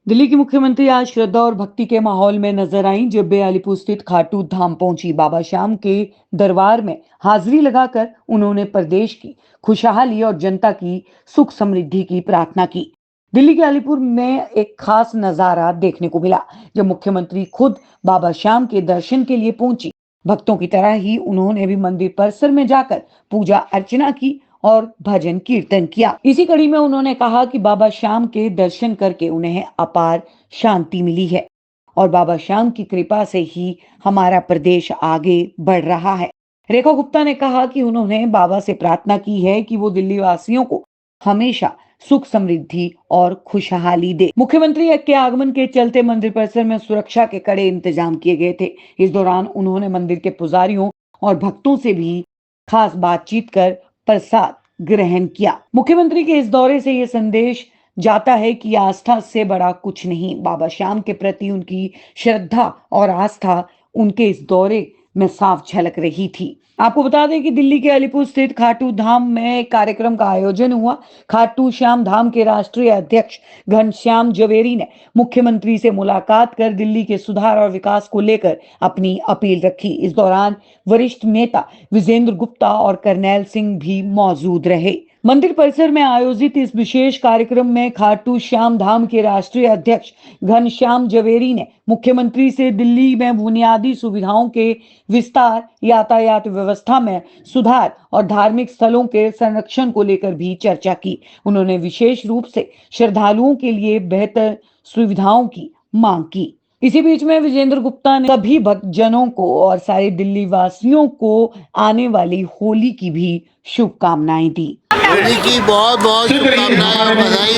दिल्ली की मुख्यमंत्री आज श्रद्धा और भक्ति के माहौल में नजर आईं जब वे अलीपुर स्थित खाटू धाम पहुंची। बाबा श्याम के दरबार में हाजिरी लगाकर उन्होंने प्रदेश की खुशहाली और जनता की सुख समृद्धि की प्रार्थना की। दिल्ली के अलीपुर में एक खास नजारा देखने को मिला जब मुख्यमंत्री खुद बाबा श्याम के दर्शन के लिए पहुंची। भक्तों की तरह ही उन्होंने भी मंदिर परिसर में जाकर पूजा अर्चना की और भजन कीर्तन किया। इसी कड़ी में उन्होंने कहा कि बाबा श्याम के दर्शन करके उन्हें अपार शांति मिली है और बाबा श्याम की कृपा से ही हमारा प्रदेश आगे बढ़ रहा है। रेखा गुप्ता ने कहा कि उन्होंने बाबा से प्रार्थना की है कि वो दिल्ली वासियों को हमेशा सुख समृद्धि और खुशहाली दे। मुख्यमंत्री के आगमन के चलते मंदिर परिसर में सुरक्षा के कड़े इंतजाम किए गए थे। इस दौरान उन्होंने मंदिर के पुजारियों और भक्तों से भी खास बातचीत कर प्रसाद ग्रहण किया। मुख्यमंत्री के इस दौरे से यह संदेश जाता है कि आस्था से बड़ा कुछ नहीं। बाबा श्याम के प्रति उनकी श्रद्धा और आस्था उनके इस दौरे में साफ झलक रही थी। आपको बता दें कि दिल्ली के अलीपुर स्थित खाटू धाम में एक कार्यक्रम का आयोजन हुआ। खाटू श्याम धाम के राष्ट्रीय अध्यक्ष घनश्याम जवेरी ने मुख्यमंत्री से मुलाकात कर दिल्ली के सुधार और विकास को लेकर अपनी अपील रखी। इस दौरान वरिष्ठ नेता विजेंद्र गुप्ता और करनैल सिंह भी मौजूद रहे। मंदिर परिसर में आयोजित इस विशेष कार्यक्रम में खाटू श्याम धाम के राष्ट्रीय अध्यक्ष घनश्याम जवेरी ने मुख्यमंत्री से दिल्ली में बुनियादी सुविधाओं के विस्तार, यातायात व्यवस्था में सुधार और धार्मिक स्थलों के संरक्षण को लेकर भी चर्चा की। उन्होंने विशेष रूप से श्रद्धालुओं के लिए बेहतर सुविधाओं की मांग की। इसी बीच में विजेंद्र गुप्ता ने सभी भक्तजनों को और सारे दिल्ली वासियों को आने वाली होली की भी शुभकामनाएं दी। होली की बहुत बहुत शुभकामनाएं और बधाई।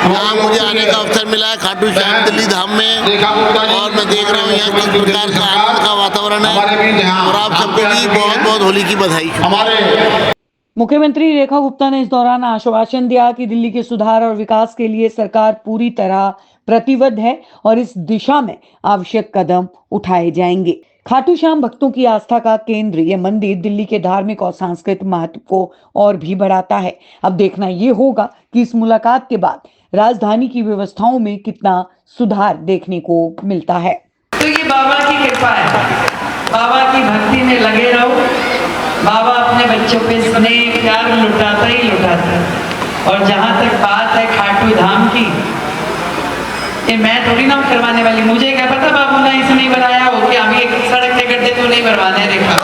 यहाँ मुझे आने का अवसर मिला है खाटू श्याम दिल्ली धाम में, और मैं देख रहा हूँ यहाँ किस प्रकार का आनंद का वातावरण है, और आप सबको भी बहुत बहुत होली की बधाई। मुख्यमंत्री रेखा गुप्ता ने इस दौरान आश्वासन दिया कि दिल्ली के सुधार और विकास के लिए सरकार पूरी तरह प्रतिबद्ध है और इस दिशा में आवश्यक कदम उठाए जाएंगे। खाटू श्याम भक्तों की आस्था का केंद्र ये मंदिर दिल्ली के धार्मिक और सांस्कृतिक महत्व को और भी बढ़ाता है। अब देखना ये होगा कि इस मुलाकात के बाद राजधानी की व्यवस्थाओं में कितना सुधार देखने को मिलता है। तो ये बाबा की कृपा है, बाबा की भक्ति में लगे रहो। बाबा अपने बच्चों पे स्नेह प्यार लुटाता ही लुटाता है। और जहाँ तक बात है खाटू धाम की, ये मैं थोड़ी ना करवाने वाली। मुझे क्या पता बाबू ने इसे नहीं बनाया हो कि अभी एक सड़क के गड्ढे तो नहीं भरवाने। रेखा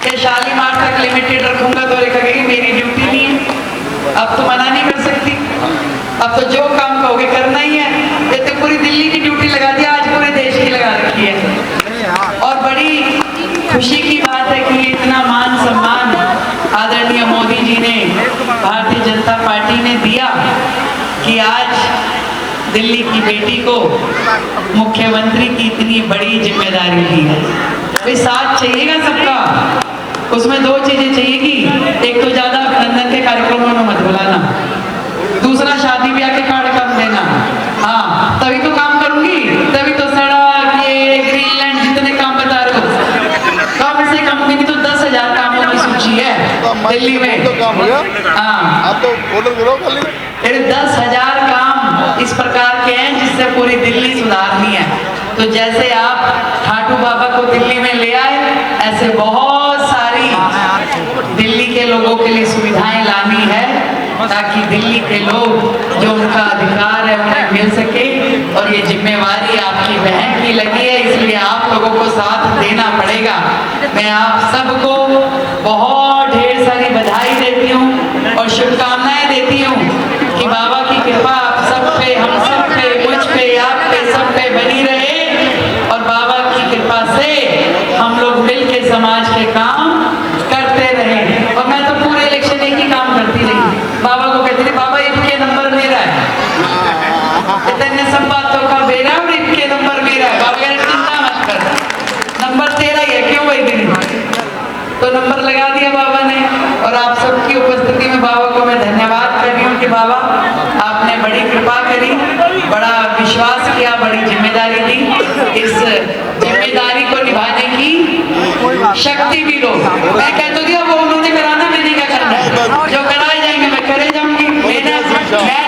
के शालीमार तक लिमिटेड रखूंगा तो रेखा कहेगी मेरी ड्यूटी नहीं है। अब तो मना नहीं कर सकती, अब तो जो काम कहोगे करना ही है। ये तो पूरी दिल्ली की ड्यूटी लगा दी, आज पूरे देश की लगा रखी है। और बड़ी खुशी की बात है कि इतना मान सम्मान आदरणीय मोदी जी ने, भारतीय जनता पार्टी ने दिया कि आज दिल्ली की बेटी को मुख्यमंत्री की इतनी बड़ी जिम्मेदारी दी है। भाई साथ चाहिएगा सबका, उसमें दो चीजें चाहिएगी। एक तो ज्यादा अभिनंदन के कार्यक्रमों में मत बुलाना, दूसरा शादी ब्याह के कार्ड कम देना। हाँ तभी तो काम करूंगी, तभी तो सड़क ये ग्रीनलैंड जितने काम बता रहे हो कम से कम भी तो 10,000 कामों की सूची है दिल्ली में। हाँ आप तो 10,000 काम इस प्रकार के हैं जिससे पूरी दिल्ली सुधारनी है। तो जैसे आप खाटू बाबा को दिल्ली में ले आए, ऐसे बहुत सारी दिल्ली के लोगों के लिए सुविधाएं लानी है ताकि दिल्ली के लोग जो उनका अधिकार है उन्हें मिल सके। और ये जिम्मेवारी आपकी बहन की लगी है, इसलिए आप लोगों को साथ देना पड़ेगा। मैं आप सबको बहुत ढेर सारी बधाई देती हूँ और शुभकामनाएं देती हूँ कि बाबा की कृपा आप सब पे, हम सब पे, मुझ पे, आप पे, सब पे बनी रहे। और बाबा की कृपा से हम लोग मिल के समाज के काम करते रहे। और मैं तो पूरे इलेक्शन एक ही काम करती रही, बाबा को कहती रही बाबा इनके नंबर मेरा है, इतने सब बातों का बेरा और इनके नंबर मेरा है। बाबा कहते चिंता मत कर, नंबर तेरा ही है, क्यों भाई दिन तो नंबर लगा दिया बाबा ने। और आप सबकी उपस्थिति में बाबा को मैं धन्यवाद कर रही हूँ कि बाबा आपने बड़ी कृपा करी, बड़ा विश्वास किया, बड़ी जिम्मेदारी दी। इस जिम्मेदारी को निभाने की शक्ति भी लो। मैं कह तो दिया वो उन्होंने कराना, मैंने क्या करना है, जो कराए जाएंगे मैं करे जाऊंगी। मैं